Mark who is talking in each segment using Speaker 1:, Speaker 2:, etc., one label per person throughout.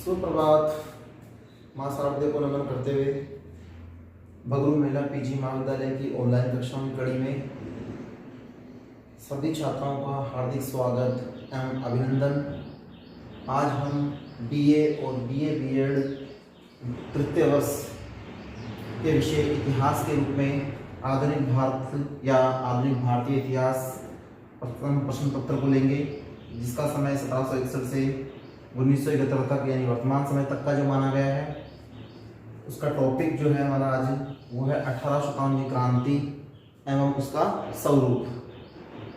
Speaker 1: सुप्रभात। माँ शारदे को नमन करते हुए बगरू महिला पीजी महाविद्यालय की ऑनलाइन कक्षाओं की कड़ी में सभी छात्राओं का हार्दिक स्वागत एवं अभिनंदन। आज हम बीए और बीए बीएड तृतीय वर्ष के विषय इतिहास के रूप में आधुनिक भारत या आधुनिक भारतीय इतिहास प्रथम प्रश्न पत्र को लेंगे, जिसका समय 1761 से 1971 तक यानी वर्तमान समय तक का जो माना गया है। उसका टॉपिक जो है हमारा आज वो है 1857 की क्रांति एवं उसका स्वरूप।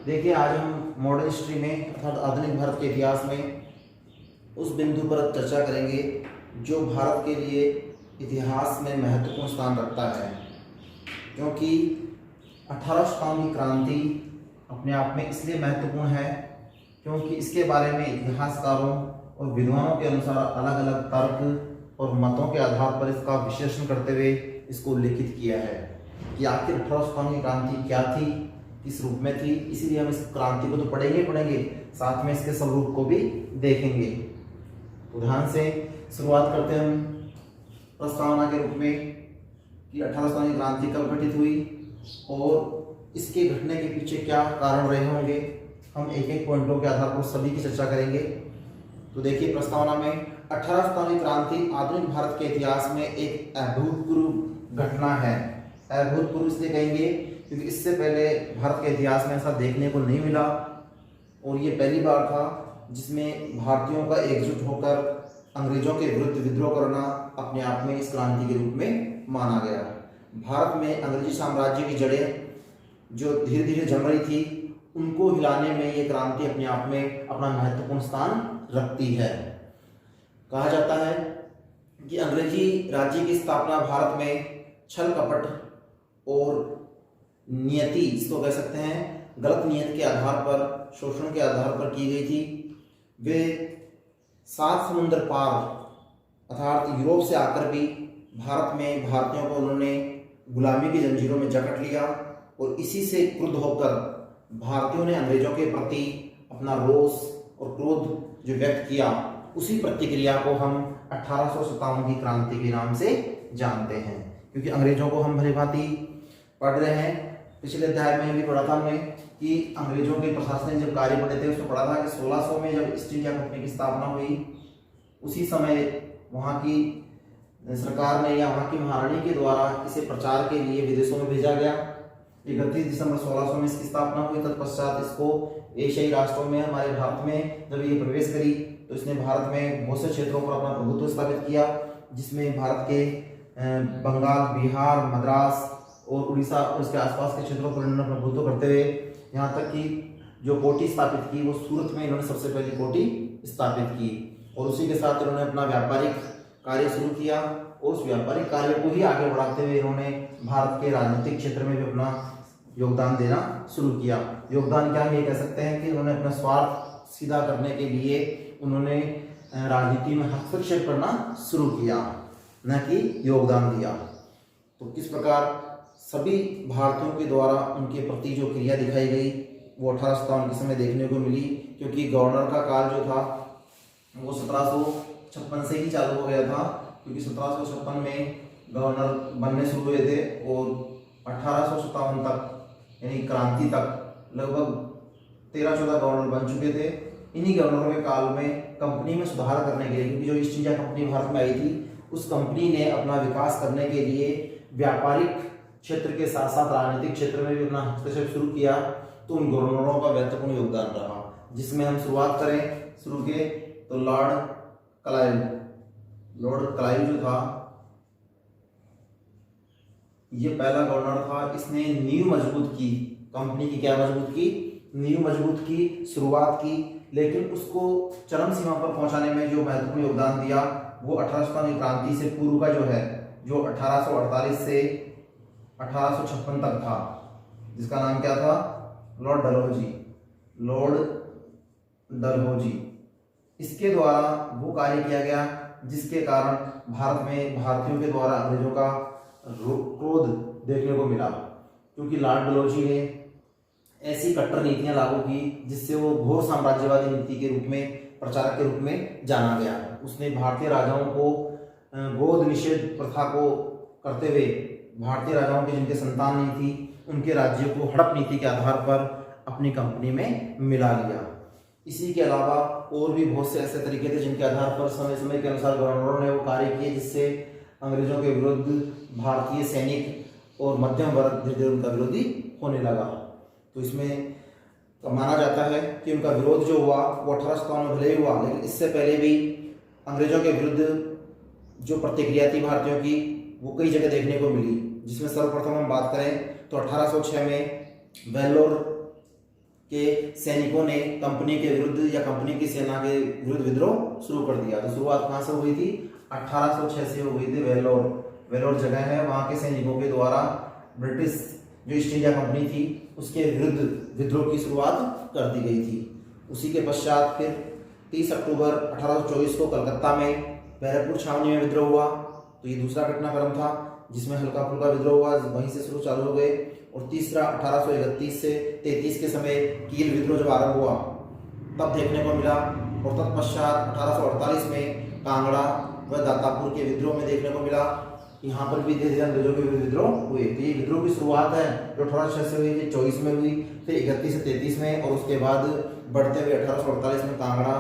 Speaker 1: देखिए, आज हम मॉडर्न हिस्ट्री में अर्थात आधुनिक भारत के इतिहास में उस बिंदु पर चर्चा करेंगे जो भारत के लिए इतिहास में महत्वपूर्ण स्थान रखता है, क्योंकि 1857 की क्रांति अपने आप में इसलिए महत्वपूर्ण है क्योंकि इसके बारे में इतिहासकारों और विद्वानों के अनुसार अलग अलग तर्क और मतों के आधार पर इसका विश्लेषण करते हुए इसको उल्लेखित किया है कि आखिर 1857 की क्रांति क्या थी, किस रूप में थी। इसीलिए हम इस क्रांति को तो पढ़ेंगे, साथ में इसके स्वरूप को भी देखेंगे। तो ध्यान से शुरुआत करते हैं हम प्रस्तावना के रूप में कि 1857 की क्रांति कब घटित हुई और इसके घटने के पीछे क्या कारण रहे होंगे। हम एक एक पॉइंटों के आधार पर सभी की चर्चा करेंगे। तो देखिए, प्रस्तावना में 1857 की क्रांति आधुनिक भारत के इतिहास में एक अभूतपूर्व घटना है। अभूतपूर्व इसलिए कहेंगे क्योंकि इससे पहले भारत के इतिहास में ऐसा देखने को नहीं मिला और ये पहली बार था जिसमें भारतीयों का एकजुट होकर अंग्रेजों के विरुद्ध विद्रोह करना अपने आप में इस क्रांति के रूप में माना गया। भारत में अंग्रेजी साम्राज्य की जड़ें जो धीरे धीरे जम रही थी, उनको हिलाने में ये क्रांति अपने आप में अपना महत्वपूर्ण स्थान रखती है। कहा जाता है कि अंग्रेजी राज्य की स्थापना भारत में छल कपट और नियति, इसको कह सकते हैं गलत नियत के आधार पर, शोषण के आधार पर की गई थी। वे 7 समुद्र पार अर्थात यूरोप से आकर भी भारत में भारतीयों को उन्होंने गुलामी की जंजीरों में जकड़ लिया और इसी से क्रुद्ध होकर भारतीयों ने अंग्रेजों के प्रति अपना रोष और क्रोध जो व्यक्त किया, उसी प्रतिक्रिया को हम 1857 की क्रांति के नाम से जानते हैं। क्योंकि अंग्रेजों को हम भली भांति पढ़ रहे हैं, पिछले अध्याय में भी पढ़ा था हमने कि अंग्रेजों के प्रशासनिक जब कार्य पढ़े थे उसमें पढ़ा था कि 1600 में जब ईस्ट इंडिया कंपनी की स्थापना हुई, उसी समय वहाँ की सरकार ने या वहाँ की महारानी के द्वारा इसे प्रचार के लिए विदेशों में भेजा गया। 31 दिसंबर 1600 में इसकी स्थापना हुई। तत्पश्चात इसको एशियाई राष्ट्रों में, हमारे भारत में जब ये प्रवेश करी तो इसने भारत में बहुत से क्षेत्रों पर अपना प्रभुत्व स्थापित किया, जिसमें भारत के बंगाल, बिहार, मद्रास और उड़ीसा और इसके आसपास के क्षेत्रों पर इन्होंने प्रभुत्व करते हुए यहाँ तक कि जो कोठी स्थापित की वो सूरत में इन्होंने सबसे पहली कोठी स्थापित की और उसी के साथ इन्होंने अपना व्यापारिक कार्य शुरू किया और उस व्यापारिक कार्य को ही आगे बढ़ाते हुए इन्होंने भारत के राजनीतिक क्षेत्र में भी अपना योगदान देना शुरू किया। योगदान क्या हम ये कह सकते हैं कि उन्होंने अपना स्वार्थ सीधा करने के लिए उन्होंने राजनीति में हस्तक्षेप करना शुरू किया, न कि योगदान दिया। तो किस प्रकार सभी भारतीयों के द्वारा उनके प्रति जो क्रिया दिखाई गई वो 1857 के समय देखने को मिली, क्योंकि गवर्नर का काल जो था वो 1756 से ही चालू हो गया था, क्योंकि 1756 में गवर्नर बनने शुरू हुए थे और 1857 तक यानी क्रांति तक लगभग 13-14 गवर्नर बन चुके थे। इन्हीं गवर्नरों के काल में कंपनी में सुधार करने के लिए, क्योंकि जो ईस्ट इंडिया कंपनी भारत में आई थी, उस कंपनी ने अपना विकास करने के लिए व्यापारिक क्षेत्र के साथ साथ राजनीतिक क्षेत्र में भी अपना हस्तक्षेप शुरू किया। तो उन गवर्नरों का महत्वपूर्ण योगदान रहा, जिसमें हम शुरुआत करें शुरू के तो लॉर्ड क्लाइव जो था ये पहला गवर्नर था। इसने नींव मजबूत की, कंपनी की क्या मजबूत की, नींव मजबूत की, शुरुआत की, लेकिन उसको चरम सीमा पर पहुंचाने में जो महत्वपूर्ण योगदान दिया वो 1857 की क्रांति से पूर्व का जो है, जो 1848 से 1856 तक था, जिसका नाम क्या था, लॉर्ड डलहौजी। इसके द्वारा वो कार्य किया गया जिसके कारण भारत में भारतीयों के द्वारा अंग्रेजों का क्रोध देखने को मिला, क्योंकि लॉर्ड डलहौजी ने ऐसी कट्टर नीतियां लागू की जिससे वो घोर साम्राज्यवादी नीति के रूप में, प्रचारक के रूप में जाना गया। उसने भारतीय राजाओं को गोद निषेध प्रथा को करते हुए भारतीय राजाओं के जिनके संतान नहीं थी उनके राज्य को हड़प नीति के आधार पर अपनी कंपनी में मिला लिया। इसी के अलावा और भी बहुत से ऐसे तरीके थे जिनके आधार पर समय समय के अनुसार गवर्नरों ने वो कार्य किए जिससे अंग्रेजों के विरुद्ध भारतीय सैनिक और मध्यम वर्ग धीरे धीरे उनका विरोधी होने लगा। तो इसमें माना जाता है कि उनका विरोध जो हुआ वो 1857 में भले ही हुआ, लेकिन इससे पहले भी अंग्रेजों के विरुद्ध जो प्रतिक्रिया थी भारतीयों की वो कई जगह देखने को मिली। जिसमें सर्वप्रथम हम बात करें तो 1806 में वेल्लोर के सैनिकों ने कंपनी के विरुद्ध या कंपनी की सेना के विरुद्ध विद्रोह शुरू कर दिया। तो शुरुआत कहाँ से हुई थी? 1806 से हो गई थी। वेल्लोर जगह है, वहाँ के सैनिकों के द्वारा ब्रिटिश जो ईस्ट इंडिया कंपनी थी उसके विरुद्ध विद्रोह की शुरुआत कर दी गई थी। उसी के पश्चात फिर 30 अक्टूबर 1824 को कलकत्ता में बैरकपुर छावनी में विद्रोह हुआ। तो ये दूसरा घटनाक्रम था जिसमें हल्का फुल्का विद्रोह हुआ, वहीं से शुरू चालू हो गए। और तीसरा 1831 से 33 के समय कील विद्रोह जब आरंभ हुआ तब देखने को मिला। और तत्पश्चात 1848 में कांगड़ा व दातापुर के विद्रोह में देखने को मिला। यहाँ पर भी धीरे धीरे अंग्रेजों के विद्रोह हुए। तो ये विद्रोह की शुरुआत है जो 1806 से हुई थी, 24 में हुई, फिर 31 से 33 में, और उसके बाद बढ़ते हुए 1848 में कांगड़ा,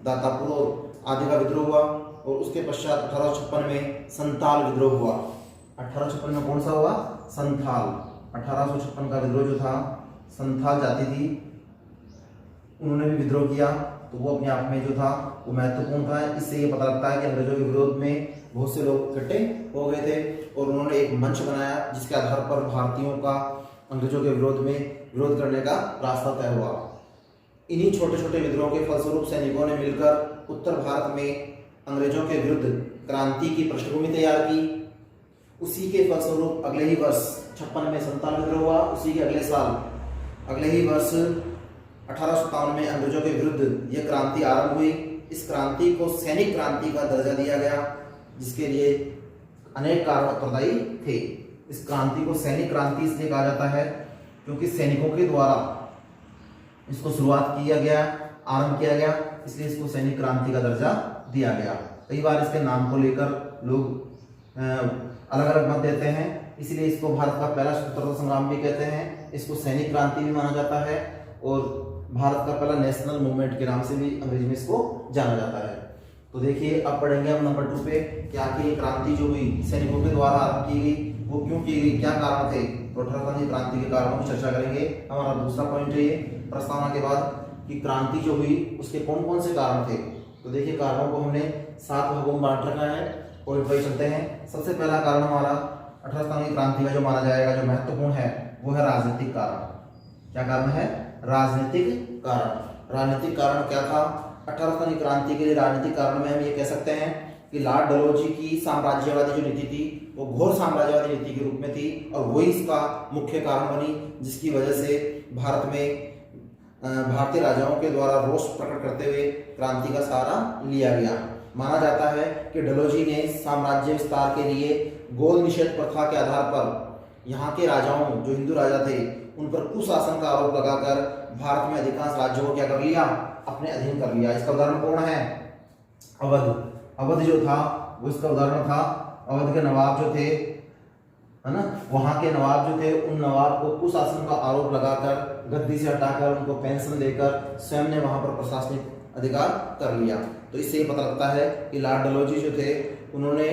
Speaker 1: दातापुर आदि का विद्रोह हुआ। और उसके पश्चात 1856 में संथाल विद्रोह हुआ। 1856 में कौन सा हुआ? संथाल। 1856 का विद्रोह जो था, संथाल जाति थी, उन्होंने भी विद्रोह किया। तो वो अपने आप में जो था वो महत्वपूर्ण था। इससे ये पता लगता है कि अंग्रेजों के विरोध में बहुत से लोग इकट्ठे हो गए थे और उन्होंने एक मंच बनाया जिसके आधार पर भारतीयों का अंग्रेजों के विरोध में विरोध करने का रास्ता तय हुआ। इन्हीं छोटे छोटे विद्रोहों के फलस्वरूप सैनिकों ने मिलकर उत्तर भारत में अंग्रेजों के विरुद्ध क्रांति की पृष्ठभूमि तैयार की। उसी के फलस्वरूप अगले ही वर्ष 56 में संथाल विद्रोह हुआ। उसी के अगले साल, अगले ही वर्ष 1857 में अंग्रेजों के विरुद्ध यह क्रांति आरंभ हुई। इस क्रांति को सैनिक क्रांति का दर्जा दिया गया, जिसके लिए अनेक कारण उत्तरदायी थे। इस क्रांति को सैनिक क्रांति इसलिए कहा जाता है क्योंकि सैनिकों के द्वारा इसको शुरुआत किया गया, आरंभ किया गया, इसलिए इसको सैनिक क्रांति का दर्जा दिया गया। कई बार इसके नाम को लेकर लोग अलग अलग मत देते हैं, इसलिए इसको भारत का पहला स्वतंत्रता संग्राम भी कहते हैं, इसको सैनिक क्रांति भी माना जाता है और भारत का पहला नेशनल मूवमेंट के नाम से भी अंग्रेजी में इसको जाना जाता है। तो देखिए अब पढ़ेंगे हम नंबर 2 पे कि आखिर ये क्रांति जो हुई सैनिकों के द्वारा आरंभ की गई वो क्यों की गई, क्या कारण थे। तो 18 क्रांति के कारणों की चर्चा करेंगे। हमारा दूसरा पॉइंट है ये प्रस्तावना के बाद कि क्रांति जो हुई उसके कौन कौन से कारण थे। तो देखिए कारणों को हमने 7 भागों में बांट रखा है। पॉइंट वाइज चलते हैं। सबसे पहला कारण हमारा 18 क्रांति का जो माना जाएगा, जो महत्वपूर्ण है, वो है राजनीतिक कारण। क्या कारण है? राजनीतिक कारण। राजनीतिक कारण क्या था? 18 क्रांति के लिए राजनीतिक कारण में हम ये कह सकते हैं कि लॉर्ड डलहौजी की साम्राज्यवादी जो नीति थी वो घोर साम्राज्यवादी नीति के रूप में थी और वही इसका मुख्य कारण बनी, जिसकी वजह से भारत में भारतीय राजाओं के द्वारा रोष प्रकट करते हुए क्रांति का सहारा लिया गया। माना जाता है कि डलहौजी ने साम्राज्य विस्तार के लिए गोद निषेध प्रथा के आधार पर यहाँ के राजाओं, जो हिंदू राजा थे, उन पर कुशासन का आरोप लगाकर भारत में अधिकांश राज्यों को क्या कर लिया? अपने अधीन कर लिया। इसका उदाहरण कौन है? अवध। अवध जो था वो इसका उदाहरण था। अवध के नवाब जो थे, है ना, वहाँ के नवाब जो थे, उन नवाब को कुशासन का आरोप लगाकर गद्दी से हटाकर उनको पेंशन देकर स्वयं ने वहाँ पर प्रशासनिक अधिकार कर लिया। तो इससे ये पता लगता है कि लॉर्ड डलहौजी जो थे उन्होंने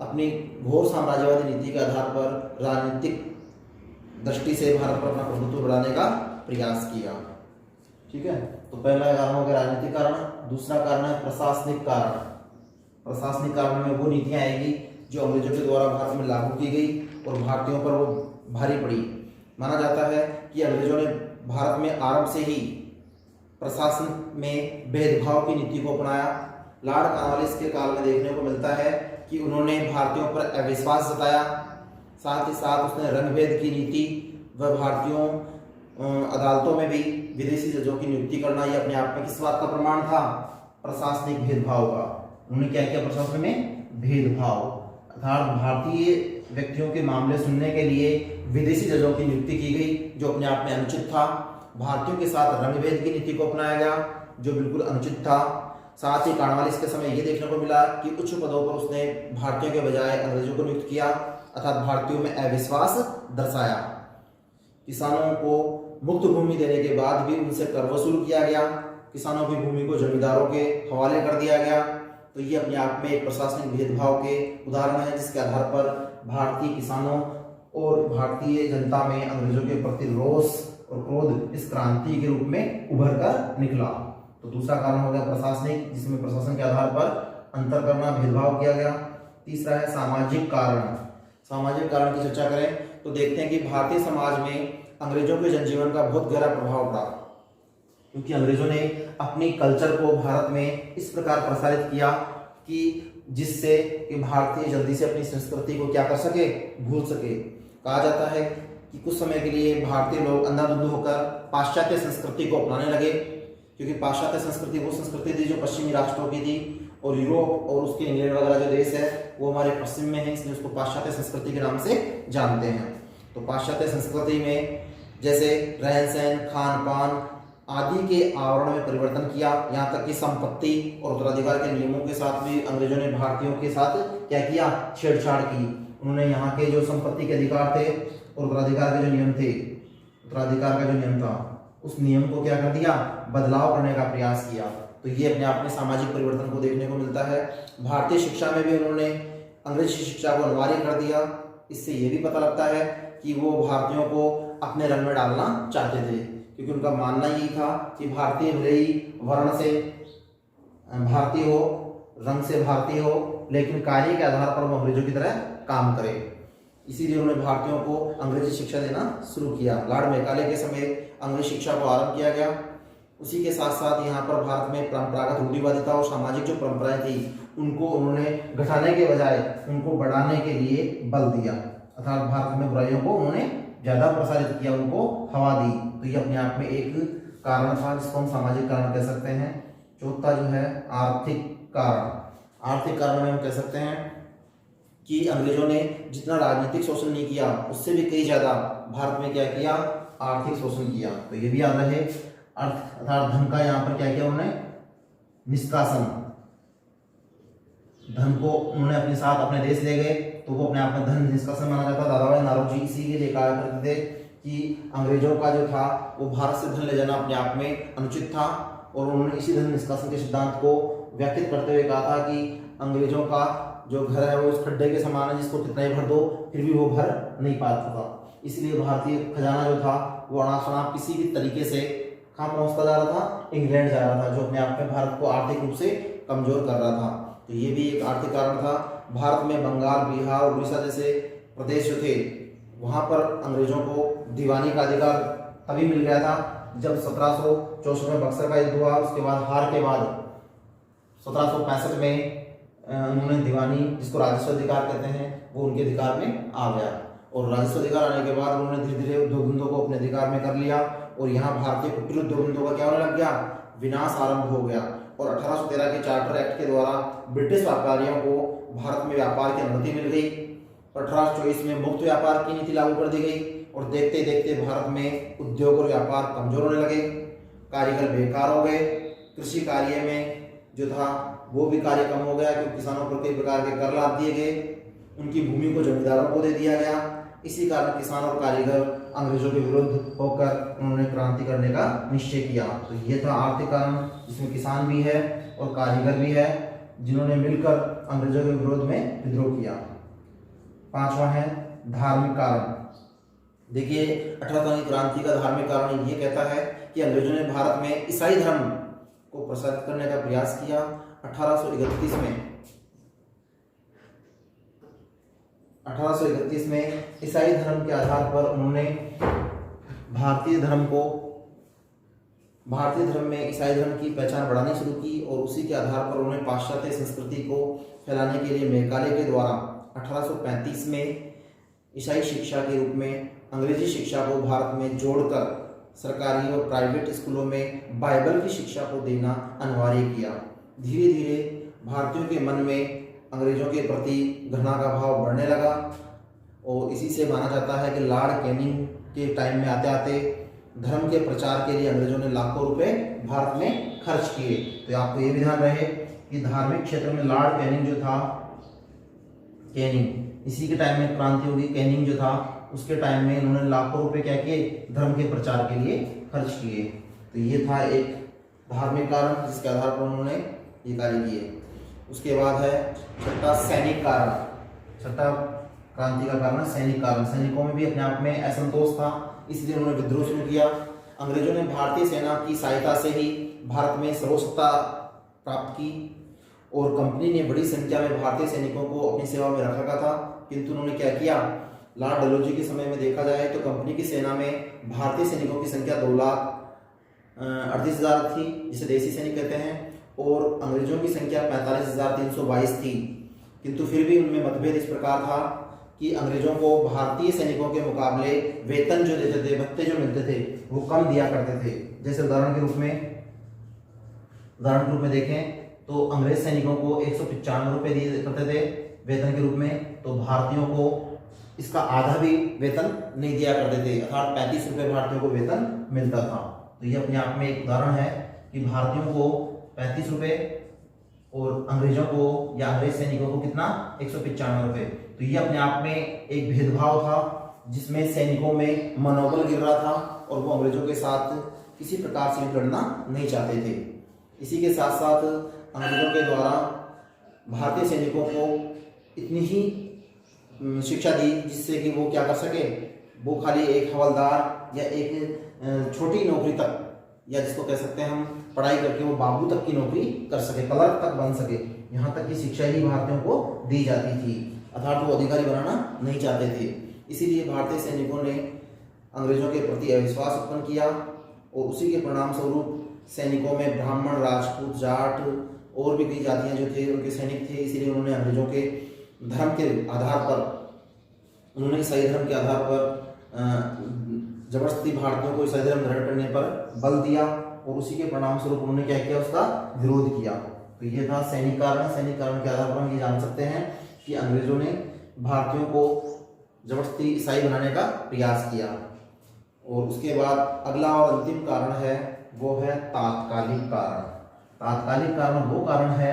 Speaker 1: अपनी घोर साम्राज्यवादी नीति के आधार पर राजनीतिक दृष्टि से भारत पर अपना प्रभुत्व बढ़ाने का प्रयास किया। ठीक है, तो पहला कारण हो गया राजनीतिक कारण। दूसरा कारण है प्रशासनिक कारण। प्रशासनिक कारण में वो नीतियां आएगी जो अंग्रेजों के द्वारा भारत में लागू की गई और भारतीयों पर वो भारी पड़ी। माना जाता है कि अंग्रेजों ने भारत में आरंभ से ही प्रशासन में भेदभाव की नीति को अपनाया। लॉर्ड कॉर्नवालिस के काल में देखने को मिलता है कि उन्होंने भारतीयों पर अविश्वास जताया, साथ ही साथ उसने रंगभेद की नीति व भारतीयों अदालतों में भी विदेशी जजों की नियुक्ति करना, ये अपने आप में किस बात का प्रमाण था? प्रशासनिक भेदभाव का। उन्होंने क्या किया? प्रशासन में भेदभाव, अर्थात भारतीय व्यक्तियों के मामले सुनने के लिए विदेशी जजों की नियुक्ति की गई, जो अपने आप में अनुचित था। भारतीयों के साथ रंगभेद की नीति को अपनाया गया, जो बिल्कुल अनुचित था। साथ ही कॉर्नवालिस के समय ये देखने को मिला कि उच्च पदों पर उसने भारतीयों के बजाय अंग्रेजों को नियुक्त किया, अर्थात भारतीयों में अविश्वास दर्शाया। किसानों को मुक्त भूमि देने के बाद भी उनसे कर वसूल किया गया, किसानों की भूमि को जमींदारों के हवाले कर दिया गया। तो ये अपने आप में एक प्रशासनिक भेदभाव के उदाहरण है, जिसके आधार पर भारतीय किसानों और भारतीय जनता में अंग्रेजों के प्रति रोष और क्रोध इस क्रांति के रूप में उभर कर निकला। तो दूसरा कारण हो गया प्रशासनिक, जिसमें प्रशासन के आधार पर अंतर करना, भेदभाव किया गया। तीसरा है सामाजिक कारण। सामाजिक कारण की चर्चा करें तो देखते हैं कि भारतीय समाज में अंग्रेजों के जनजीवन का बहुत गहरा प्रभाव पड़ा, क्योंकि अंग्रेजों ने अपनी कल्चर को भारत में इस प्रकार प्रसारित किया कि जिससे कि भारतीय जल्दी से अपनी संस्कृति को क्या कर सके, भूल सके। कहा जाता है कि कुछ समय के लिए भारतीय लोग अंधाधुंध होकर पाश्चात्य संस्कृति को अपनाने लगे, क्योंकि पाश्चात्य संस्कृति वो संस्कृति थी जो पश्चिमी राष्ट्रों की थी, और यूरोप और उसके इंग्लैंड वगैरह जो देश है वो हमारे पश्चिम में है, इसलिए उसको पाश्चात्य संस्कृति के नाम से जानते हैं। तो पाश्चात्य संस्कृति में जैसे रहन सहन, खान पान आदि के आवरण में परिवर्तन किया, यहाँ तक कि संपत्ति और उत्तराधिकार के नियमों के साथ भी अंग्रेजों ने भारतीयों के साथ क्या किया, छेड़छाड़ की। उन्होंने यहाँ के जो संपत्ति के अधिकार थे और उत्तराधिकार के जो नियम थे, उत्तराधिकार का जो नियम था उस नियम को क्या कर दिया, बदलाव करने का प्रयास किया। तो ये अपने आप में सामाजिक परिवर्तन को देखने को मिलता है। भारतीय शिक्षा में भी उन्होंने अंग्रेजी शिक्षा को अनिवार्य कर दिया। इससे ये भी पता लगता है कि वो भारतीयों को अपने रंग में डालना चाहते थे, क्योंकि उनका मानना यही था कि भारतीय भले ही वर्ण से भारतीय हो, रंग से भारतीय हो, लेकिन कार्य के आधार पर वो अंग्रेजों की तरह काम करे। इसीलिए उन्होंने भारतीयों को अंग्रेजी शिक्षा देना शुरू किया। लॉर्ड मैकाले के समय अंग्रेजी शिक्षा को आरंभ किया गया। उसी के साथ साथ यहाँ पर भारत में परंपरागत रूढ़िवादिता और सामाजिक जो परंपराएं थी उनको उन्होंने घटाने के बजाय उनको बढ़ाने के लिए बल दिया, अर्थात भारत में बुराइयों को उन्होंने ज़्यादा प्रसारित किया, उनको हवा दी। तो ये अपने आप में एक कारण था जिसको हम सामाजिक कारण कह सकते हैं। चौथा जो है आर्थिक कारण। आर्थिक कारण में हम कह सकते हैं कि अंग्रेजों ने जितना राजनीतिक शोषण नहीं किया उससे भी कई ज़्यादा भारत में क्या किया, आर्थिक शोषण किया। तो ये भी याद रहे, अर्थ अर्थात धन का यहाँ पर क्या किया उन्होंने, निष्कासन। धन को उन्होंने अपने साथ अपने देश ले गए, तो वो अपने आप में धन निष्कासन माना जाता। दादाभाई नौरोजी इसीलिए कहा करते थे कि अंग्रेजों का जो था वो भारत से धन ले जाना अपने आप में अनुचित था, और उन्होंने इसी धन निष्कासन के सिद्धांत को व्याख्यात करते हुए कहा था कि अंग्रेजों का जो घर है वो उस खड्डे के समान है जिसको कितना ही भर दो फिर भी वो भर नहीं पाता था। इसलिए भारतीय खजाना जो था वो अनाप शनाप किसी भी तरीके से कहाँ पहुँचता जा रहा था, इंग्लैंड जा रहा था, जो अपने आप में भारत को आर्थिक रूप से कमजोर कर रहा था। तो ये भी एक आर्थिक कारण था। भारत में बंगाल, बिहार और उड़ीसा जैसे प्रदेश जो थे वहाँ पर अंग्रेजों को दीवानी का अधिकार तभी मिल गया था जब 1764 में बक्सर का युद्ध हुआ। उसके बाद हार के बाद 1765 में उन्होंने दीवानी, जिसको राजस्व अधिकार कहते हैं, वो उनके अधिकार में आ गया, और राजस्व अधिकार आने के बाद उन्होंने धीरे धीरे उद्योग धंधों को अपने अधिकार में कर लिया, और यहाँ भारतीय कुटीर उद्योग धंधों का क्या होने लग गया, विनाश आरंभ हो गया। और 1813 के चार्टर एक्ट के द्वारा ब्रिटिश व्यापारियों को भारत में व्यापार की अनुमति मिल गई। 1824 में मुक्त व्यापार की नीति लागू कर दी गई, और देखते देखते भारत में उद्योग और व्यापार कमजोर होने लगे, कारीगर बेकार हो गए, कृषि कार्य में जो था वो भी कार्य कम हो गया, क्योंकि किसानों पर कई प्रकार के कर लाद दिए गए, उनकी भूमि को जमींदारों को दे दिया गया। इसी कारण किसान और कारीगर अंग्रेजों के विरुद्ध होकर उन्होंने क्रांति करने का निश्चय किया। तो ये था आर्थिक कारण, जिसमें किसान भी है और कारीगर भी है, जिन्होंने मिलकर अंग्रेजों के विरोध में विद्रोह किया। पांचवा है धार्मिक कारण। देखिए 18 की क्रांति का धार्मिक कारण ये कहता है कि अंग्रेजों ने भारत में ईसाई धर्म को प्रसारित करने का प्रयास किया। 1831 में ईसाई धर्म के आधार पर उन्होंने भारतीय धर्म में ईसाई धर्म की पहचान बढ़ानी शुरू की, और उसी के आधार पर उन्होंने पाश्चात्य संस्कृति को फैलाने के लिए मैकाले के द्वारा 1835 में ईसाई शिक्षा के रूप में अंग्रेजी शिक्षा को भारत में जोड़कर सरकारी और प्राइवेट स्कूलों में बाइबल की शिक्षा को देना अनिवार्य किया। धीरे धीरे भारतीयों के मन में अंग्रेजों के प्रति घृणा का भाव बढ़ने लगा, और इसी से माना जाता है कि लॉर्ड कैनिंग के टाइम में आते आते धर्म के प्रचार के लिए अंग्रेजों ने लाखों रुपए भारत में खर्च किए। तो आपको ये भी ध्यान रहे कि धार्मिक क्षेत्र में लॉर्ड कैनिंग जो था, कैनिंग इसी के टाइम में क्रांति होगी, कैनिंग जो था उसके टाइम में इन्होंने लाखों रुपए क्या किए, धर्म के प्रचार के लिए खर्च किए। तो ये था एक धार्मिक कारण जिसके आधार पर उन्होंने ये कार्य किए। उसके बाद है छठा सैनिक कारण। छठा क्रांति का कारण सैनिक कारण। सैनिकों में भी अपने आप में असंतोष था, इसलिए उन्होंने विद्रोह शुरू किया। अंग्रेजों ने भारतीय सेना की सहायता से ही भारत में सर्वसत्ता प्राप्त की और कंपनी ने बड़ी संख्या में भारतीय सैनिकों को अपनी सेवा में रख रखा था। किंतु उन्होंने क्या किया, लॉर्ड डलहौजी के समय में देखा जाए तो कंपनी की सेना में भारतीय सैनिकों की संख्या 2,38,000 थी, जिसे देसी सैनिक कहते हैं, और अंग्रेजों की संख्या 45,322 थी। किंतु फिर भी उनमें मतभेद इस प्रकार था कि अंग्रेजों को भारतीय सैनिकों के मुकाबले वेतन जो देते थे, भत्ते जो मिलते थे, वो कम दिया करते थे। जैसे उदाहरण के रूप में देखें तो अंग्रेज सैनिकों को 195 रुपये दिए करते थे वेतन के रूप में, तो भारतीयों को इसका आधा भी वेतन नहीं दिया करते थे, अर्थात 35 रुपये भारतीयों को वेतन मिलता था। तो ये अपने आप में एक उदाहरण है कि भारतीयों को 35 रुपये और अंग्रेजों को या अंग्रेज सैनिकों को कितना, 195 रुपये। तो ये अपने आप में एक भेदभाव था जिसमें सैनिकों में मनोबल गिर रहा था और वो अंग्रेजों के साथ किसी प्रकार से लड़ना नहीं चाहते थे। इसी के साथ साथ अंग्रेजों के द्वारा भारतीय सैनिकों को इतनी ही शिक्षा दी जिससे कि वो क्या कर सके, वो खाली एक हवलदार या एक छोटी नौकरी तक, या जिसको कह सकते हैं हम पढ़ाई करके वो बाबू तक की नौकरी कर सके, क्लर्क तक बन सके, यहाँ तक की शिक्षा ही भारतीयों को दी जाती थी, अर्थात वो अधिकारी बनाना नहीं चाहते थे। इसीलिए भारतीय सैनिकों ने अंग्रेजों के प्रति अविश्वास उत्पन्न किया और उसी के परिणाम स्वरूप सैनिकों में ब्राह्मण, राजपूत, जाट और भी कई जातियां जो थे उनके सैनिक थे। इसीलिए उन्होंने अंग्रेजों के धर्म के आधार पर, उन्होंने ईसाई धर्म के आधार पर जबरदस्ती भारतीयों को ईसाई धर्म ग्रहण करने पर बल दिया और उसी के परिणाम स्वरूप उन्होंने क्या किया, उसका विरोध किया। तो ये था सैनिक कारण। सैनिक कारण के आधार पर हम ये जान सकते हैं कि अंग्रेजों ने भारतीयों को जबरदस्ती ईसाई बनाने का प्रयास किया। और उसके बाद अगला और अंतिम कारण है वो है तात्कालिक कारण। तात्कालिक कारण वो कारण है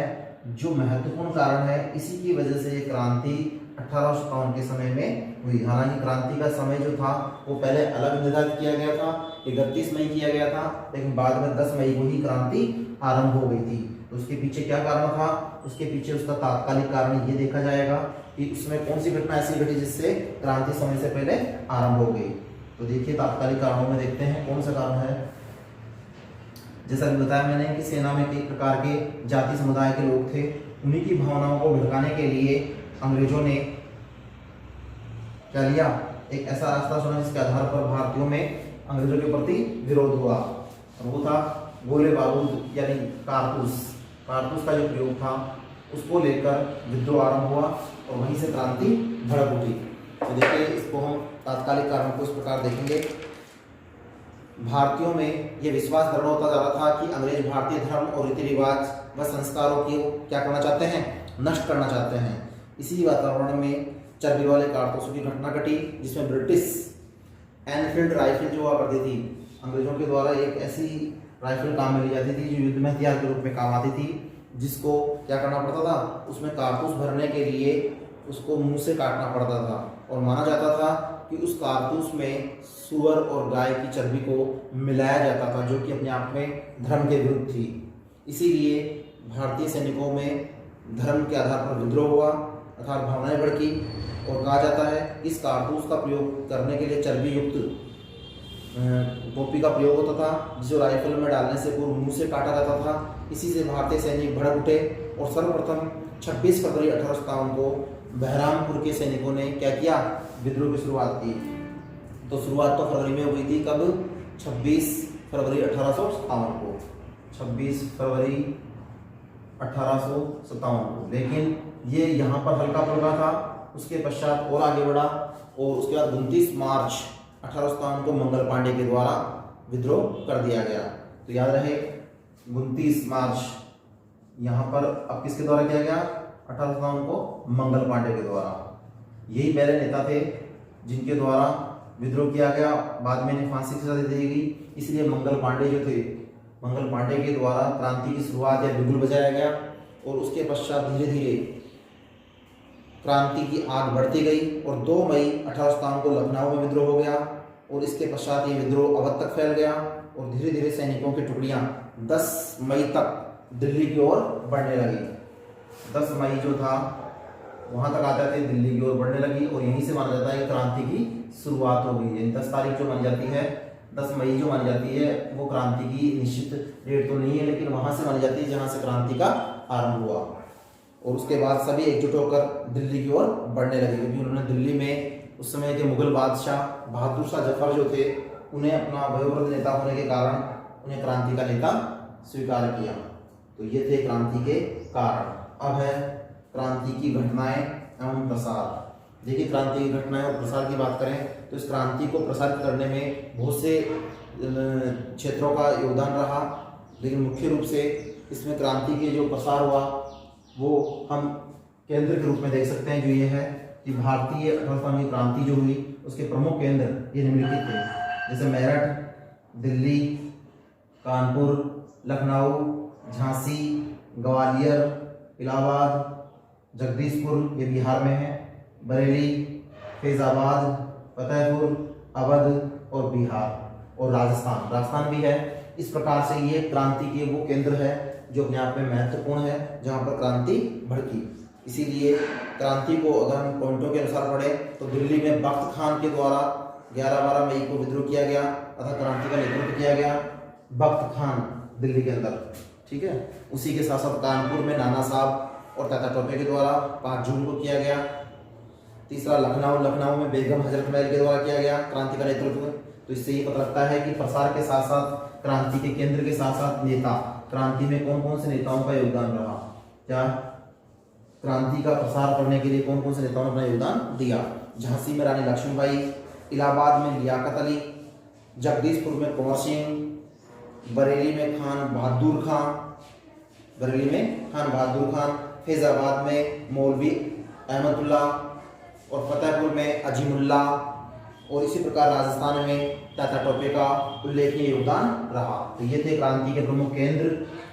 Speaker 1: जो महत्वपूर्ण कारण है, इसी की वजह से ये क्रांति 1857 के समय में हुई। हालांकि क्रांति का समय जो था वो पहले अलग निर्धारित किया गया था, 31 मई किया गया था, लेकिन बाद में 10 मई को ही क्रांति आरंभ हो गई थी। तो उसके पीछे क्या कारण था, उसके पीछे उसका तात्कालिक कारण ये देखा जाएगा कि उसमें कौन सी घटना ऐसी घटी जिससे क्रांति समय से पहले आरंभ हो गई। तो देखिए तात्कालिक कारणों में देखते हैं कौन सा कारण है। जैसा कि बताया मैंने कि सेना में कई प्रकार के जाति समुदाय के लोग थे, उन्हीं की भावनाओं को भड़काने के लिए अंग्रेजों ने क्या लिया, एक ऐसा रास्ता चुना जिसके आधार पर भारतीयों में अंग्रेजों के प्रति विरोध हुआ, और वो था गोले बारूद यानी कारतूस। कारतूस का जो प्रयोग था उसको लेकर विद्रोह आरंभ हुआ और वहीं से क्रांति भड़क उठी। तो देखिए इसको हम तात्कालिक कारण को इस प्रकार देखेंगे। भारतीयों में यह विश्वास दृढ़ होता जा रहा था कि अंग्रेज भारतीय धर्म और रीति रिवाज व संस्कारों की क्या करना चाहते हैं, नष्ट करना चाहते हैं। इसी वातावरण में चर्बी वाले कारतूसों की घटना घटी जिसमें ब्रिटिश एनफील्ड राइफल जो हुआ करती थी, अंग्रेजों के द्वारा एक ऐसी राइफल काम में ली जाती थी जो युद्ध में हथियार के रूप में काम आती थी, जिसको क्या करना पड़ता था, उसमें कारतूस भरने के लिए उसको मुंह से काटना पड़ता था और माना जाता था कि उस कारतूस में सूअर और गाय की चर्बी को मिलाया जाता था, जो कि अपने आप में धर्म के विरुद्ध थी। इसीलिए भारतीय सैनिकों में धर्म के आधार पर विद्रोह हुआ, अर्थात भावनाएं भड़की और कहा जाता है इस कारतूस का प्रयोग करने के लिए चर्बी युक्त टोपी का प्रयोग होता था, जिसे राइफल में डालने से पूर्व मुंह से काटा जाता था। इसी से भारतीय सैनिक भड़क उठे और सर्वप्रथम 26 फरवरी 1857 को बहरामपुर के सैनिकों ने क्या किया, विद्रोह की शुरुआत की। तो शुरुआत तो फरवरी में हुई थी, कब, 26 फरवरी 1857 को, 26 फरवरी 1857 को। लेकिन ये यहाँ पर हल्का फुल्का था, उसके पश्चात और आगे बढ़ा और उसके बाद 29 मार्च 1857 को मंगल पांडे के द्वारा विद्रोह कर दिया गया। तो याद रहे 29 मार्च यहाँ पर अब किसके द्वारा किया गया, 1857 को मंगल पांडे के द्वारा। यही पहले नेता थे जिनके द्वारा विद्रोह किया गया, बाद में इन्हें फांसी की सजा दे दी गई। इसलिए मंगल पांडे जो थे, मंगल पांडे के द्वारा क्रांति की शुरुआत या बिगुल बजाया गया और उसके पश्चात धीरे धीरे क्रांति की आग बढ़ती गई और 2 मई 1857 को लखनऊ में विद्रोह हो गया और इसके पश्चात ये विद्रोह अवध तक फैल गया और धीरे धीरे सैनिकों की टुकड़ियां 10 मई तक दिल्ली की ओर बढ़ने लगी। 10 मई जो था वहां तक आते थे दिल्ली की ओर बढ़ने लगी और यहीं से माना जाता है कि क्रांति की शुरुआत हो गई है। 10 तारीख जो मानी जाती है, 10 मई जो मानी जाती है, वो क्रांति की निश्चित डेट तो नहीं है, लेकिन वहां से मानी जाती है जहां से क्रांति का आरंभ हुआ। और उसके बाद सभी एकजुट होकर दिल्ली की ओर बढ़ने लगे, क्योंकि उन्होंने दिल्ली में उस समय के मुगल बादशाह बहादुर शाह जफर जो थे, उन्हें अपना वयोवृद्ध नेता होने के कारण उन्हें क्रांति का नेता स्वीकार किया। तो ये थे क्रांति के कारण। अब है क्रांति की घटनाएं एवं प्रसार। देखिए, क्रांति की घटनाएं और प्रसार की बात करें तो इस क्रांति को प्रसारित करने में बहुत से क्षेत्रों का योगदान रहा, लेकिन मुख्य रूप से इसमें क्रांति के जो प्रसार हुआ वो हम केंद्र के रूप में देख सकते हैं। जो ये है कि भारतीय 1858 क्रांति जो हुई उसके प्रमुख केंद्र ये निम्नलिखित थे, जैसे मेरठ, दिल्ली, कानपुर, लखनऊ, झांसी, ग्वालियर, इलाहाबाद, जगदीशपुर ये बिहार में है, बरेली, फैजाबाद, फतेहपुर, अवध और बिहार और राजस्थान भी है। इस प्रकार से ये क्रांति के वो केंद्र है जो अपने आप में महत्वपूर्ण है, जहाँ पर क्रांति भड़की। इसीलिए क्रांति को अगर हम पॉइंटों के अनुसार पढ़ें तो दिल्ली में बख्त खान के द्वारा 11-12 मई को विद्रोह किया गया तथा क्रांति का नेतृत्व किया गया बख्त खान दिल्ली के अंदर, ठीक है। उसी के साथ साथ कानपुर में नाना साहब और तात्या टोपे के द्वारा 5 जून को किया गया। तीसरा लखनऊ में बेगम हजरत महल के द्वारा किया गया क्रांति का नेतृत्व। तो इससे ये पता लगता है कि प्रसार के साथ साथ क्रांति के केंद्र के साथ साथ नेता, क्रांति में कौन कौन से नेताओं का योगदान रहा, क्या क्रांति का प्रसार करने के लिए कौन कौन से नेताओं ने अपना योगदान दिया। झांसी में रानी लक्ष्मीबाई, इलाहाबाद में लियाकत अली, जगदीशपुर में कुंवर सिंह, बरेली में खान बहादुर खान, फैजाबाद में मौलवी अहमदुल्ला और फतेहपुर में अजीमुल्ला और इसी प्रकार राजस्थान में तात्या टोपे का उल्लेखनीय योगदान रहा। तो ये थे क्रांति के प्रमुख केंद्र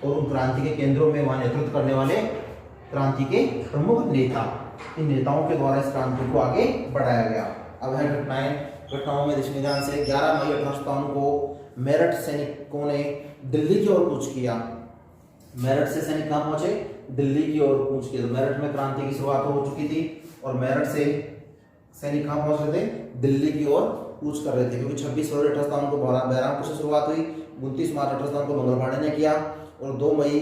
Speaker 1: और उन क्रांति के केंद्रों में वहाँ नेतृत्व करने वाले क्रांति के प्रमुख नेता। इन नेताओं के द्वारा इस क्रांति को आगे बढ़ाया गया। अब है घटनाओं में देखिए ध्यान से। 11 मई 1857 को मेरठ सैनिकों ने दिल्ली की ओर कूच किया। मेरठ से सैनिक कहाँ पहुंचे? दिल्ली की ओर कूच किया। मेरठ में क्रांति की शुरुआत हो चुकी थी और मेरठ से सैनिक कहाँ पहुंच रहे थे? दिल्ली की ओर कूच कर रहे थे, क्योंकि 26 फरवरी 1857 को बहरामपुर से शुरुआत हुई, 29 मार्च 1857 को मंगल पांडे ने किया और 2 मई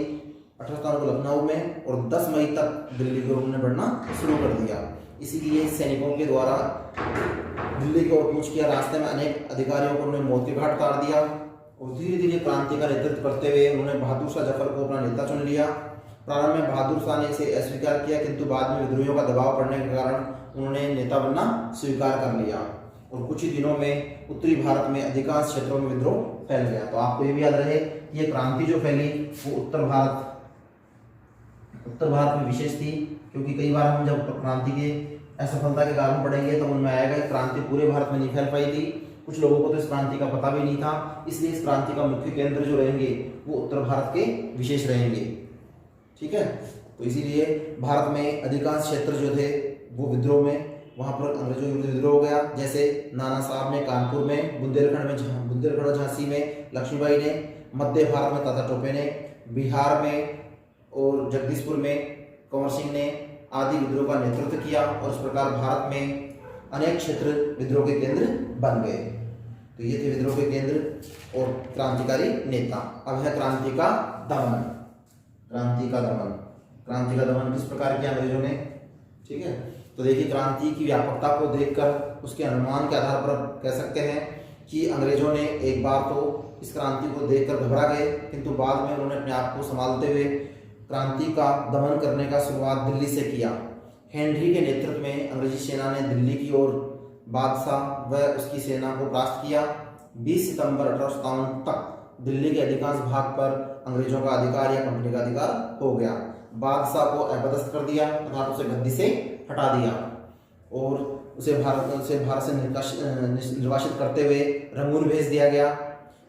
Speaker 1: 1857 को लखनऊ में और 10 मई तक दिल्ली की ओर उन्होंने बढ़ना शुरू कर दिया। इसीलिए सैनिकों के द्वारा दिल्ली की ओर कूच किया। रास्ते में अनेक अधिकारियों को उन्होंने मौत के घाट उतार दिया और धीरे धीरे क्रांति का नेतृत्व करते हुए उन्होंने बहादुर शाह जफर को अपना नेता चुन लिया। प्रारंभ में बहादुर शाह ने इसे अस्वीकार किया, किंतु बाद में विद्रोहियों का दबाव पड़ने के कारण उन्होंने नेता बनना स्वीकार कर लिया और कुछ ही दिनों में उत्तरी भारत में अधिकांश क्षेत्रों में विद्रोह फैल गया। तो आपको ये भी याद रहे कि ये क्रांति जो फैली वो उत्तर भारत में विशेष थी, क्योंकि कई बार हम जब क्रांति के असफलता के कारण पढ़ेंगे तो उनमें आएगा कि क्रांति पूरे भारत में नहीं फैल पाई थी। कुछ लोगों को तो इस क्रांति का पता भी नहीं था, इसलिए इस क्रांति का मुख्य केंद्र जो रहेंगे वो उत्तर भारत के विशेष रहेंगे, ठीक है। तो इसीलिए भारत में अधिकांश क्षेत्र जो थे वो विद्रोह में, वहां पर अंग्रेजों के विरुद्ध विद्रोह हो गया। जैसे नाना साहब ने कानपुर में, बुंदेलखंड और झांसी में लक्ष्मीबाई ने, मध्य भारत में तात्या टोपे ने, बिहार में और जगदीशपुर में कुंवर सिंह ने आदि विद्रोह का नेतृत्व किया और इस प्रकार भारत में अनेक क्षेत्र विद्रोह के केंद्र बन गए। तो ये थे विद्रोह के केंद्र और क्रांतिकारी नेता। अब है क्रांति का दमन। क्रांति का दमन किस प्रकार किया अंग्रेजों ने, ठीक है। तो देखिए, क्रांति की व्यापकता को देखकर उसके अनुमान के आधार पर कह सकते हैं कि अंग्रेजों ने एक बार तो इस क्रांति को देखकर घबरा गए, किंतु बाद में उन्होंने अपने आप को संभालते हुए क्रांति का दमन करने का शुरुआत दिल्ली से किया। हेनरी के नेतृत्व में अंग्रेजी सेना ने दिल्ली की ओर बादशाह व उसकी सेना को परास्त किया। 20 सितंबर 1857 तक दिल्ली के अधिकांश भाग पर अंग्रेजों का अधिकार या कंपनी का अधिकार हो गया। बादशाह को अपदस्थ कर दिया अर्थात उसे गद्दी से हटा दिया और भारत से निर्वासित करते हुए रंगून भेज दिया गया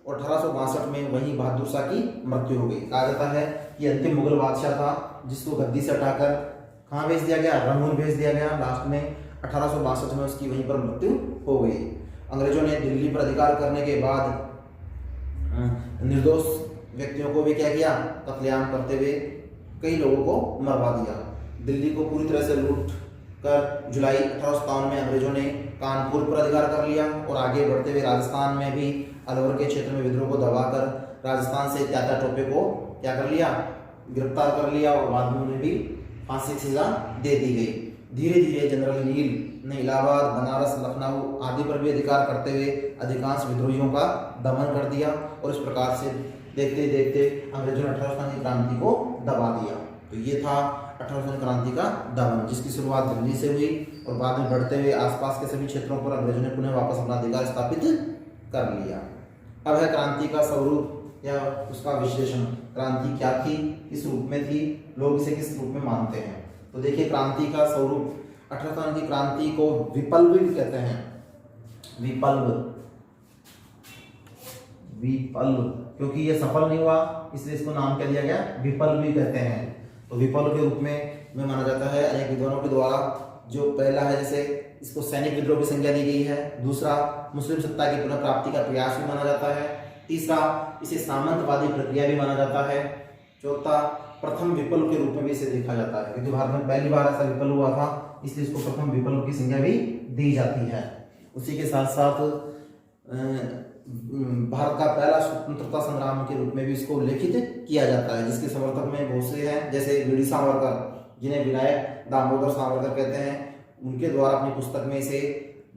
Speaker 1: और 1862 में वहीं बहादुर शाह की मृत्यु हो गई। कहा जाता है कि अंतिम मुगल बादशाह था जिसको गद्दी से हटाकर कहाँ भेज दिया गया, रंगून भेज दिया गया। लास्ट में 1862 में उसकी वहीं पर मृत्यु हो गई। अंग्रेजों ने दिल्ली पर अधिकार करने के बाद निर्दोष व्यक्तियों को भी क्या किया, कत्लेआम करते हुए कई लोगों को मरवा दिया। दिल्ली को पूरी तरह से लूट कर जुलाई 1857 में अंग्रेजों ने कानपुर पर अधिकार कर लिया और आगे बढ़ते हुए राजस्थान में भी अलवर के क्षेत्र में विद्रोह को दबाकर राजस्थान से तात्या टोपे को क्या कर लिया, गिरफ्तार कर लिया और बाद में उन्हें भी फांसी की सजा दे दी गई। धीरे धीरे जनरल नील ने इलाहाबाद, बनारस, लखनऊ आदि पर भी अधिकार करते हुए अधिकांश विद्रोहियों का दमन कर दिया और इस प्रकार से देखते देखते अंग्रेजों ने 1857 की क्रांति को दबा दिया। तो ये था 1857 क्रांति का दमन, जिसकी शुरुआत दिल्ली से हुई और बाद में बढ़ते हुए आसपास के सभी क्षेत्रों पर अंग्रेजों ने पुनः वापस अपना अधिकार स्थापित कर लिया। अब है क्रांति का स्वरूप या उसका विश्लेषण। क्रांति क्या थी, किस रूप में थी, लोग इसे किस रूप में मानते हैं। तो देखिए क्रांति का स्वरूप, 1857 की क्रांति को विप्लव भी कहते हैं। विप्लव क्योंकि ये सफल नहीं हुआ इसलिए इसको नाम क्या दिया गया, विप्लव भी कहते हैं। तो विप्लव के रूप में माना जाता है अनेक विद्वानों के द्वारा। जो पहला है, जैसे इसको सैनिक विद्रोह की संज्ञा दी गई है। दूसरा, मुस्लिम सत्ता की पुनः प्राप्ति का प्रयास भी माना जाता है। तीसरा, इसे सामंतवादी प्रक्रिया भी माना जाता है। चौथा, प्रथम विप्लव के रूप में भी इसे देखा जाता है क्योंकि भारत में पहली बार ऐसा विप्लव हुआ था, इसलिए इसको प्रथम विप्लव की संज्ञा भी दी जाती है। उसी के साथ साथ भारत का पहला स्वतंत्रता संग्राम के रूप में भी इसको उल्लेखित किया जाता है, जिसके समर्थक में बहुत से हैं, जैसे वीडी सावरकर, जिन्हें विनायक दामोदर सावरकर कहते हैं। उनके द्वारा अपनी पुस्तक में इसे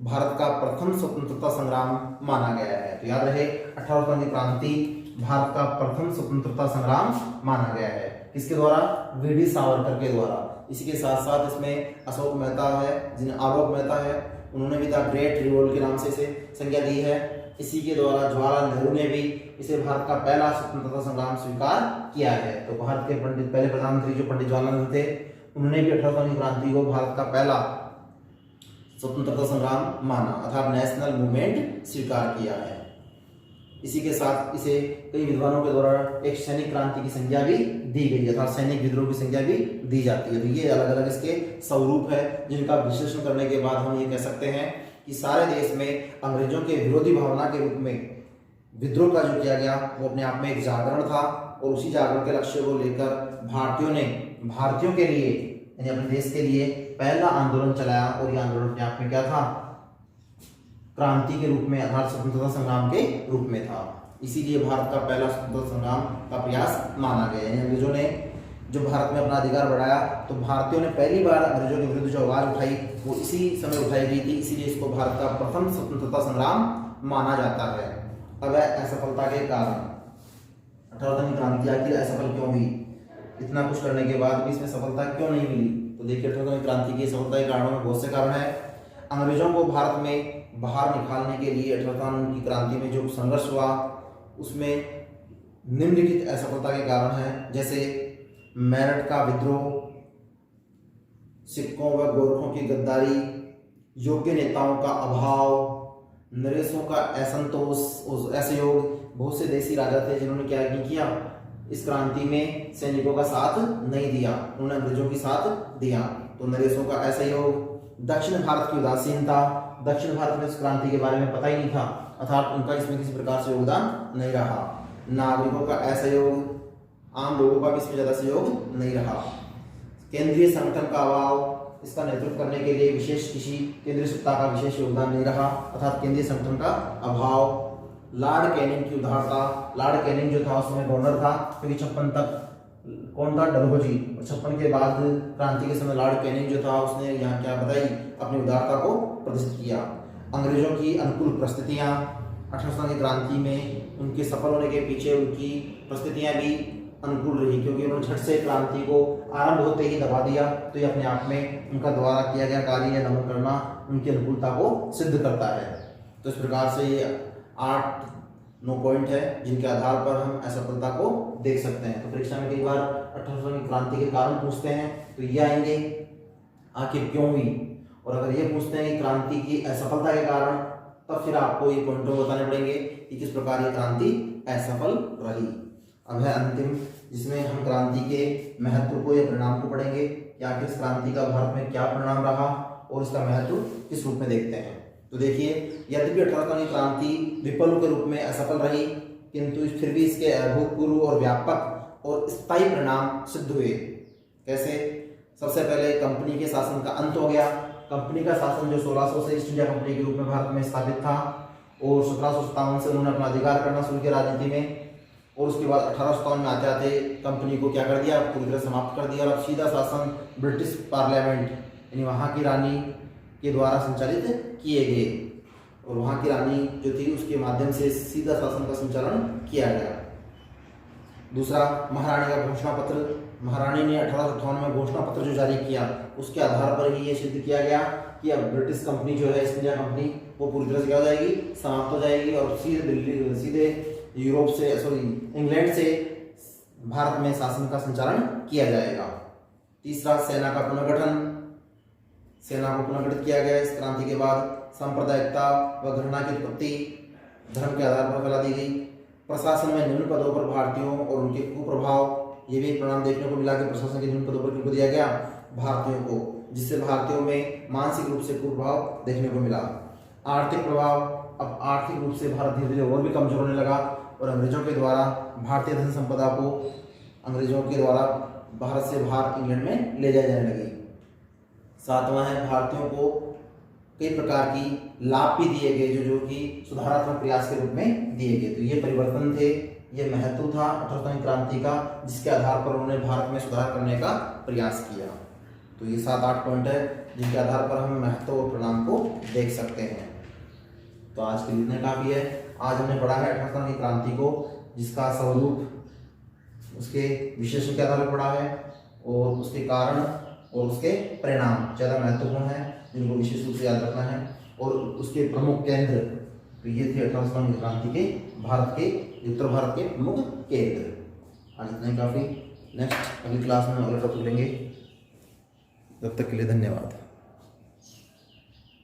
Speaker 1: भारत का प्रथम स्वतंत्रता संग्राम माना गया है। तो याद रहे 1857 की क्रांति भारत का प्रथम स्वतंत्रता संग्राम माना गया है। किसके द्वारा? वीडी सावरकर के द्वारा। इसी के साथ साथ इसमें अशोक मेहता है, जिन्हें आलोक मेहता है, उन्होंने भी द ग्रेट रिवोल्ट के नाम से इसे संज्ञा दी है। इसी के द्वारा जवाहरलाल नेहरू ने भी इसे भारत का पहला स्वतंत्रता संग्राम स्वीकार किया है। तो भारत के पहले प्रधानमंत्री जो पंडित जवाहरलाल नेहरू थे, उन्होंने भी 1857 की क्रांति को भारत का पहला स्वतंत्रता संग्राम माना अर्थात नेशनल मूवमेंट स्वीकार किया है। इसी के साथ इसे कई विद्वानों के द्वारा एक सैनिक क्रांति की संज्ञा भी दी गई है अर्थात सैनिक विद्रोह की संज्ञा भी दी जाती है। तो ये अलग अलग इसके स्वरूप है जिनका विश्लेषण करने के बाद हम ये कह सकते हैं कि सारे देश में अंग्रेजों के विरोधी भावना के रूप में विद्रोह का जो किया गया वो अपने आप में एक जागरण था और उसी जागरण के लक्ष्य को लेकर भारतीयों के लिए यानी अपने देश के लिए पहला आंदोलन चलाया और ये आंदोलन अपने आप में क्या था? क्रांति के रूप में अर्थात स्वतंत्रता संग्राम के रूप में था। इसीलिए भारत का पहला स्वतंत्रता संग्राम का प्रयास माना गया है। अंग्रेजों ने जो भारत में अपना अधिकार बढ़ाया तो भारतीयों ने पहली बार अंग्रेजों के विरुद्ध जो आवाज उठाई वो इसी समय उठाई गई थी, इसीलिए इसको भारत का प्रथम स्वतंत्रता संग्राम माना जाता है। अब असफलता के कारण 1857 क्रांति आखिर असफल क्यों हुई? इतना कुछ करने के बाद भी इसमें सफलता क्यों नहीं मिली? तो देखिए 1857 क्रांति की सफलता के कारणों में बहुत से कारण है। अंग्रेजों को भारत में बाहर निकालने के लिए 1857 की क्रांति में जो संघर्ष हुआ उसमें निम्नलिखित असफलता के कारण है, जैसे मेरठ का विद्रोह, सिखों व गोरखों की गद्दारी, योग्य नेताओं का अभाव, नरेशों का असंतोष, असहयोग। बहुत से देसी राजा थे जिन्होंने क्या नहीं किया, इस क्रांति में सैनिकों का साथ नहीं दिया, उन्होंने अंग्रेजों की साथ दिया। तो नरेशों का असहयोग, दक्षिण भारत की उदासीनता, दक्षिण भारत में इस क्रांति के बारे में पता ही नहीं था अर्थात उनका इसमें किसी प्रकार से योगदान नहीं रहा। नागरिकों का असहयोग, आम लोगों का भी इसमें ज्यादा सहयोग नहीं रहा। केंद्रीय संगठन का अभाव, इसका नेतृत्व करने के लिए विशेष किसी केंद्रीय सत्ता का विशेष योगदान नहीं रहा अर्थात केंद्रीय संगठन का अभाव। लॉर्ड कैनिंग की उदारता, लॉर्ड कैनिंग जो था उसमें गवर्नर था क्योंकि 56 तक कौन था? डलहौजी। 56 के बाद क्रांति के समय लॉर्ड कैनिंग जो था उसने यहाँ क्या बताई, अपनी उदारता को प्रदर्शित किया। अंग्रेजों की अनुकूल परिस्थितियाँ 1857 की क्रांति में उनके सफल होने के पीछे उनकी परिस्थितियाँ भी अनुकूल रही क्योंकि उन्होंने झट से क्रांति को आरंभ होते ही दबा दिया। तो ये अपने आप में उनका द्वारा किया गया कार्य या दमन करना उनकी अनुकूलता को सिद्ध करता है। तो इस प्रकार से ये 8-9 पॉइंट है जिनके आधार पर हम असफलता को देख सकते हैं। तो परीक्षा में कई बार 1857 की क्रांति के कारण पूछते हैं तो ये आएंगे, आखिर क्यों हुई और अगर ये पूछते हैं कि क्रांति की असफलता के कारण, तब फिर आपको ये पॉइंटों बताने पड़ेंगे कि किस प्रकार ये क्रांति असफल रही। अब है अंतिम, जिसमें हम क्रांति के महत्व को या परिणाम को पढ़ेंगे कि आखिर इस क्रांति का भारत में क्या परिणाम रहा और इसका महत्व किस रूप में देखते हैं। तो देखिए, यद्यपि 18 की क्रांति विफल के रूप में असफल रही, किंतु फिर भी इसके अभूतपूर्व और व्यापक और स्थायी परिणाम सिद्ध हुए। कैसे? सबसे पहले कंपनी के शासन का अंत हो गया। कंपनी का शासन जो 1600 से ईस्ट इंडिया कंपनी के रूप में भारत में स्थापित था, और 1757 से उन्होंने अपना अधिकार करना शुरू किया राजनीति में, और उसके बाद 1857 में आते आते कंपनी को क्या कर दिया, पूरी तरह समाप्त कर दिया और अब सीधा शासन ब्रिटिश पार्लियामेंट यानी वहाँ की रानी के द्वारा संचालित किए गए, और वहाँ की रानी जो थी उसके माध्यम से सीधा शासन का संचालन किया गया। दूसरा, महारानी का घोषणा पत्र। महारानी ने 1858 में घोषणा पत्र जो जारी किया, उसके आधार पर ही ये सिद्ध किया गया कि अब ब्रिटिश कंपनी जो है, ईस्ट इंडिया कंपनी, वो पूरी तरह से क्या हो जाएगी, समाप्त हो जाएगी और सीधे यूरोप से इंग्लैंड से भारत में शासन का संचालन किया जाएगा। तीसरा, सेना का पुनर्गठन। सेना को पुनर्गठित किया गया इस क्रांति के बाद। सांप्रदायिकता व घृणा की उत्पत्ति धर्म के आधार पर फैला दी गई। प्रशासन में निम्न पदों पर भारतीयों और उनके कुप्रभाव, ये भी एक परिणाम देखने को मिला कि प्रशासन के निम्न पदों पर किनको दिया गया, भारतीयों को, जिससे भारतीयों में मानसिक रूप से कुप्रभाव देखने को मिला। आर्थिक प्रभाव, अब आर्थिक रूप से भारत धीरे धीरे और भी कमजोर होने लगा और अंग्रेजों के द्वारा भारतीय धन संपदा को अंग्रेजों के द्वारा भारत से बाहर इंग्लैंड में ले जाए जाने लगी। सातवां है, भारतीयों को कई प्रकार की लाभ भी दिए गए जो कि सुधारात्मक प्रयास के रूप में दिए गए। तो ये परिवर्तन थे, ये महत्व था 18 क्रांति का, जिसके आधार पर उन्होंने भारत में सुधार करने का प्रयास किया। तो ये 7-8 पॉइंट है जिनके आधार पर हम महत्व और परिणाम को देख सकते हैं। तो आज के लिए इतना काफ़ी है। आज हमने पढ़ा है 18 की क्रांति को, जिसका स्वरूप उसके विशेषण के आधार पर पढ़ा है और उसके कारण और उसके परिणाम ज़्यादा महत्वपूर्ण है, जिनको विशेष रूप से याद रखना है, और उसके प्रमुख केंद्र। तो ये थे 18 की क्रांति के भारत के, उत्तर भारत के प्रमुख केंद्र। आज इतना ही काफ़ी। नेक्स्ट अगली क्लास में अगला टॉपिक लेंगे। तब तक के लिए धन्यवाद।